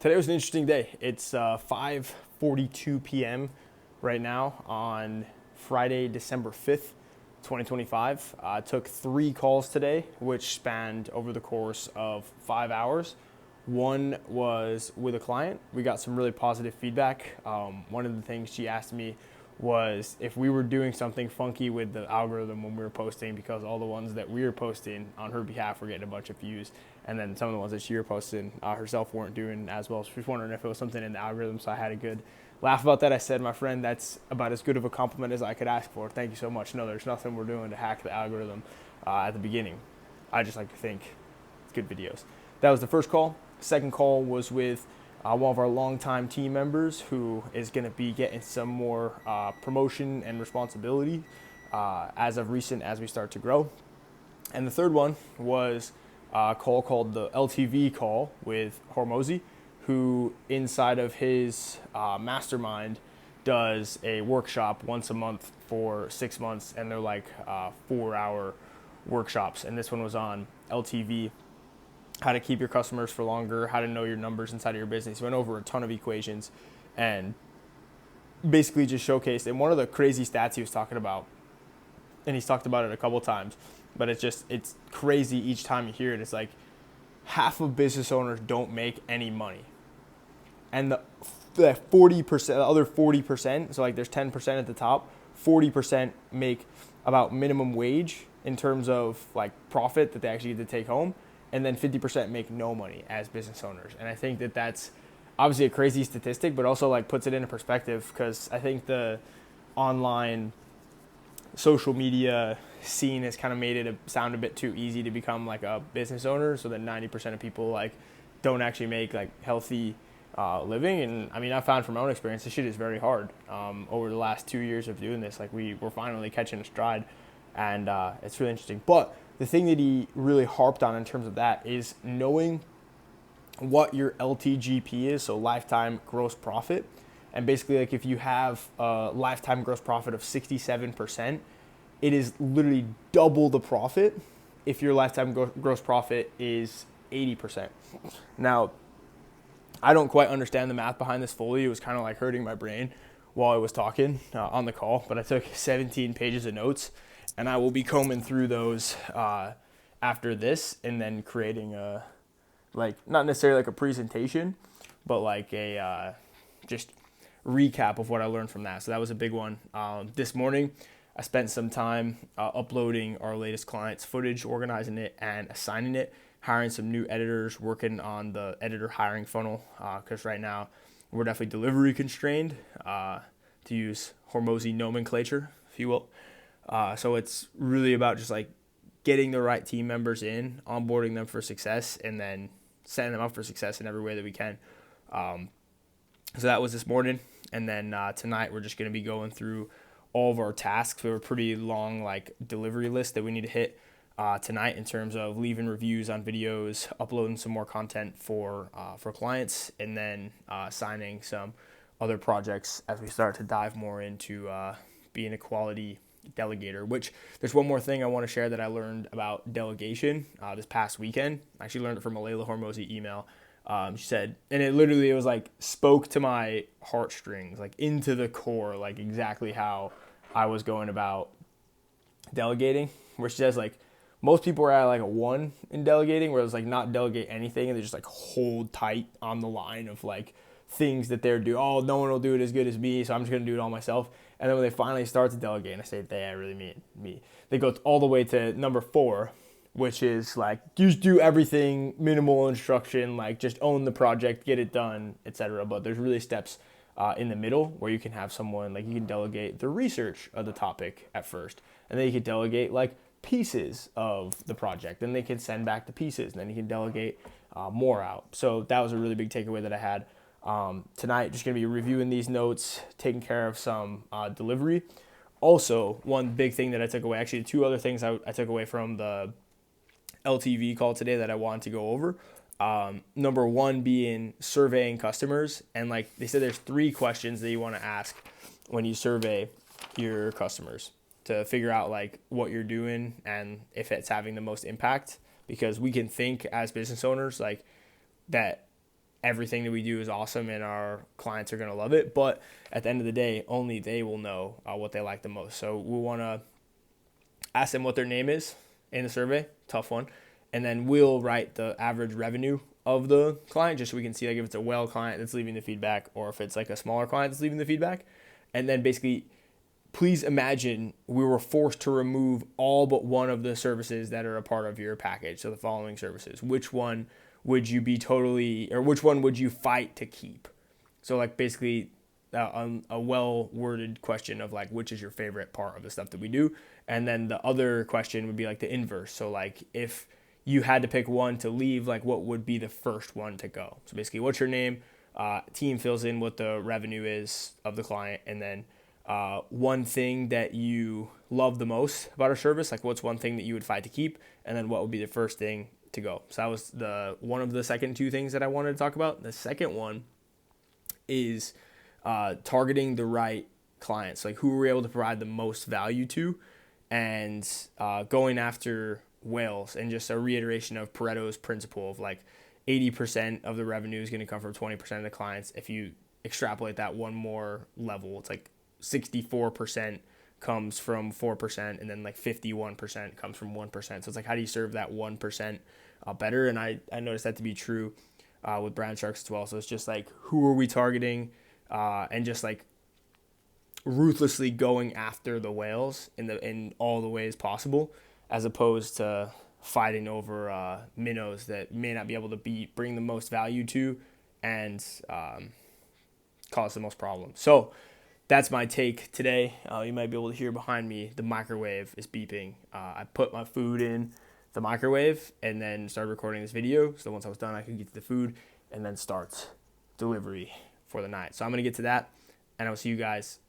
Today was an interesting day. It's 5:42 p.m. right now on Friday, December 5th, 2025. I took 3 calls today, which spanned over the course of 5 hours. One was with a client. We got some really positive feedback. One of the things she asked me was if we were doing something funky with the algorithm when we were posting, because all the ones that we were posting on her behalf were getting a bunch of views, and then some of the ones that she were posting herself weren't doing as well. So she was wondering if it was something in the algorithm, so I had a good laugh about that. I said, my friend, that's about as good of a compliment as I could ask for. Thank you so much. No, there's nothing we're doing to hack the algorithm at the beginning. I just like to think it's good videos. That was the first call. Second call was with one of our longtime team members who is going to be getting some more promotion and responsibility as of recent as we start to grow. And the third one was a call called the LTV call with Hormozi, who inside of his mastermind does a workshop once a month for 6 months, and they're like 4-hour workshops. And this one was on LTV, how to keep your customers for longer, how to know your numbers inside of your business. He went over a ton of equations and basically just showcased. And one of the crazy stats he was talking about, and he's talked about it a couple times, but it's crazy each time you hear it. It's like half of business owners don't make any money. And the 40%, the other 40%, so like there's 10% at the top, 40% make about minimum wage in terms of like profit that they actually get to take home. And then 50% make no money as business owners. And I think that that's obviously a crazy statistic, but also like puts it into perspective, because I think the online social media scene has kind of made it sound a bit too easy to become like a business owner, so that 90% of people like don't actually make like healthy living. And I mean, I found from my own experience, this shit is very hard. Over the last 2 years of doing this, like we're finally catching a stride, and it's really interesting. But the thing that he really harped on in terms of that is knowing what your LTGP is, so lifetime gross profit. And basically, like if you have a lifetime gross profit of 67%, it is literally double the profit if your lifetime gross profit is 80%. Now, I don't quite understand the math behind this fully. It was kind of like hurting my brain while I was talking on the call, but I took 17 pages of notes, and I will be combing through those after this, and then creating a, like, not necessarily like a presentation, but like a just recap of what I learned from that. So that was a big one. This morning, I spent some time uploading our latest clients' footage, organizing it and assigning it, hiring some new editors, working on the editor hiring funnel, because right now we're definitely delivery constrained, to use Hormozi nomenclature, if you will. So it's really about just like getting the right team members in, onboarding them for success, and then setting them up for success in every way that we can. So that was this morning. And then tonight we're just going to be going through all of our tasks. We have a pretty long like delivery list that we need to hit tonight in terms of leaving reviews on videos, uploading some more content for clients, and then signing some other projects as we start to dive more into being a quality delegator. Which there's one more thing I want to share that I learned about delegation this past weekend. I actually learned it from a Layla Hormozi email. She said, and it was like spoke to my heartstrings, like into the core, like exactly how I was going about delegating, where she says like most people are at like a 1 in delegating, where it's like not delegate anything, and they just like hold tight on the line of like things that they're doing. Oh, no one will do it as good as me, so I'm just going to do it all myself. And then when they finally start to delegate, and I say they, I really mean me, they go all the way to number 4, which is like just do everything, minimal instruction, like just own the project, get it done, etc. But there's really steps in the middle where you can have someone, like you can delegate the research of the topic at first, and then you can delegate like pieces of the project, and they can send back the pieces, and then you can delegate more out. So that was a really big takeaway that I had. Tonight, just going to be reviewing these notes, taking care of some delivery. Also, one big thing that I took away, actually 2 other things I took away from the LTV call today that I wanted to go over. Number 1 being surveying customers. And like they said, there's 3 questions that you want to ask when you survey your customers to figure out like what you're doing and if it's having the most impact. Because we can think as business owners like that everything that we do is awesome and our clients are going to love it. But at the end of the day, only they will know what they like the most. So we want to ask them what their name is in the survey. Tough one. And then we'll write the average revenue of the client just so we can see like if it's a whale client that's leaving the feedback or if it's like a smaller client that's leaving the feedback. And then basically, please imagine we were forced to remove all but one of the services that are a part of your package. So the following services, which one would you be totally, or which one would you fight to keep? So like basically a well-worded question of like, which is your favorite part of the stuff that we do? And then the other question would be like the inverse. So like if you had to pick one to leave, like what would be the first one to go? So basically, what's your name? Team fills in what the revenue is of the client, and then one thing that you love the most about our service, like what's one thing that you would fight to keep, and then what would be the first thing to go. So that was the one of the second two things that I wanted to talk about. The second one is targeting the right clients, like who we're able to provide the most value to, and going after whales, and just a reiteration of Pareto's principle of like 80% of the revenue is going to come from 20% of the clients. If you extrapolate that one more level, it's like 64% comes from 4%, and then like 51% comes from 1%. So it's like, how do you serve that 1% better? And I noticed that to be true with brown sharks as well. So it's just like, who are we targeting, and just like ruthlessly going after the whales in all the ways possible, as opposed to fighting over minnows that may not be able to bring the most value to and cause the most problems. So that's my take today. You might be able to hear behind me, the microwave is beeping. I put my food in the microwave and then started recording this video. So once I was done, I could get to the food and then start delivery for the night. So I'm going to get to that, and I'll see you guys